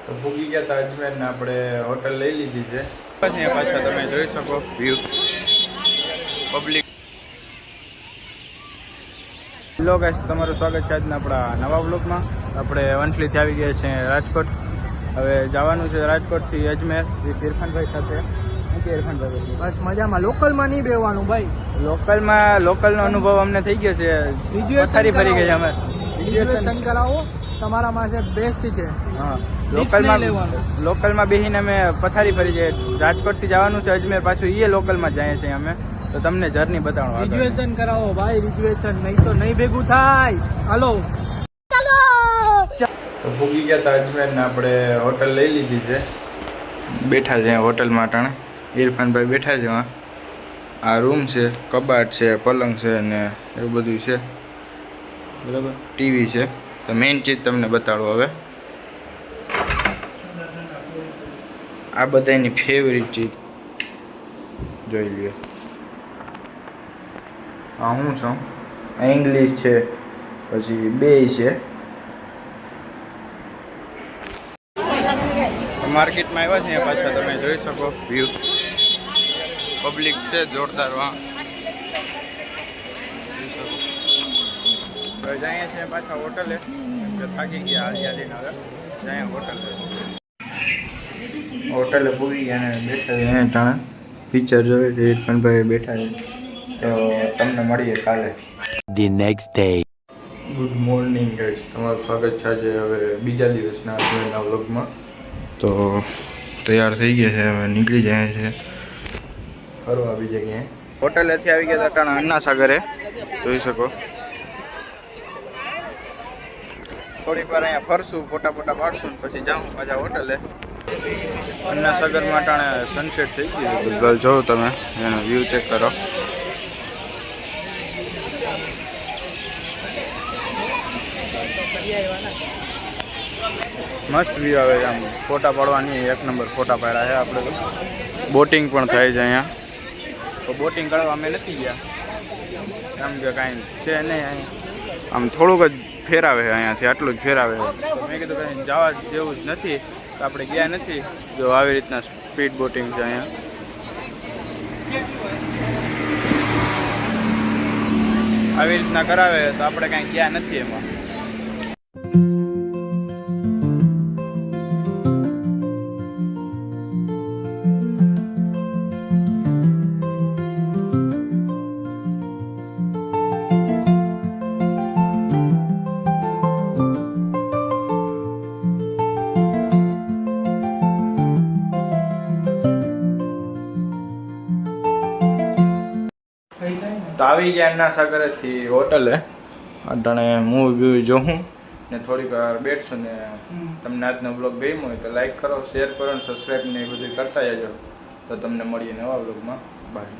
તો ભૂગી ગયા હતા અજમેર ને આપણે હોટલ લઈ લીધી છે. પછી પાછા તમે જોઈ શકો વ્યૂ પબ્લિક. હેલો ગાઈસ, તમારું સ્વાગત છે આજના આપણા નવા બ્લોગમાં. આપણે વંથલીથી આવી ગયા છે રાજકોટ. હવે જવાનું છે રાજકોટથી અજમેર ઇરફાનભાઈ સાથે. ઇરફાનભાઈ બસ મજામાં. લોકલમાં નહીં બેવાનું ભાઈ. લોકલનો અનુભવ અમને થઈ ગયો છે. પથારી ફરી ગઈ છે અમે. રિઝર્વેશન કરાવો, તમારા પાસે બેસ્ટ છે. હા, લોકલમાં બેસીને અમે પથારી ફરી જાય. રાજકોટથી જવાનું છે અજમેર, પાછું એ લોકલમાં જાય છે અમે. તો તમને જર્ની બતાવવાનું. રિઝર્વેશન કરાવો ભાઈ, રિઝર્વેશન નહીં તો નહીં ભેગું થાય. હાલો તો ભૂગી ગયા હતા અજમેર ને આપણે હોટલ લઈ લીધી છે. બેઠા છે હોટલમાં ટાણે. ઇરફાનભાઈ બેઠા છે. આ રૂમ છે, કબાટ છે, પલંગ છે ને એવું બધું છે. બરાબર, ટીવી છે. તો મેઇન ચીજ તમને બતાડો હવે. આ બધાની ફેવરિટ ચીજ જોઈ લ્યો. હા, હું છું ઇંગ્લિશ છે, પછી બે છે. માર્કેટમાં આવ્યા છે પાછા તમે જોઈ શકો વ્યૂ પબ્લિક છે જોરદાર. હવે જાય છે પાછા હોટલે. થાકી ગયા આલિયાદીને. હવે જાય હોટલે પૂરી ગયા અને બેઠા છે ટાણે પિક્ચર જોઈ. ઇરફાનભાઈ બેઠા છે. તો તમને મળીએ કાલે. The next day. Good morning guys, તમારું સ્વાગત છે આજે હવે બીજા દિવસના આજના વ્લોગમાં. તો તૈયાર થઈ ગયા છે, હવે નીકળી જાય છે ફરવા બીજે ક્યાંય. હોટેલેથી આવી ગયા હતા ટાણા અન્ના સાગરે જોઈ શકો. થોડીક વાર અહીંયા ફરશું, ફોટા પાડશું, પછી જાઉં પાછા હોટલે. અન્ના સાગરમાં ટાણે સનસેટ થઈ ગયું છે. જોવો તમે એનો વ્યૂ ચેક કરો. મસ્ત વ્યૂ આવે છે. આમ ફોટા પાડવાની એક નંબર ફોટા પાડ્યા છે આપણે. તો બોટિંગ પણ થાય છે અહીંયા. તો બોટિંગ કરવા અમે નથી ગયા, આમ કે કાંઈ છે નહીં. અહીંયા આમ થોડુંક જ ફેરાવે છે અહીંયાથી, આટલું જ ફેરાવે છે. મેં કીધું કાંઈ જવા જેવું જ નથી તો આપણે ગયા નથી. જો આવી રીતના સ્પીડ બોટિંગ છે અહીંયા. આવી રીતના કરાવે તો આપણે કાંઈ ગયા નથી એમાં. તો આવી ગયા અન્ના સાગરેથી હોટલે. અટાણે મૂવી વ્યૂ જોઉં ને થોડીક વાર બેઠશું. ને તમને આજનો બ્લોગ ગમ્યો હોય તો લાઈક કરો, શેર કરો ને સબસ્ક્રાઈબ ને એ બધું કરતા જજો. તો તમને મળીએ નવા બ્લોગમાં. બાય.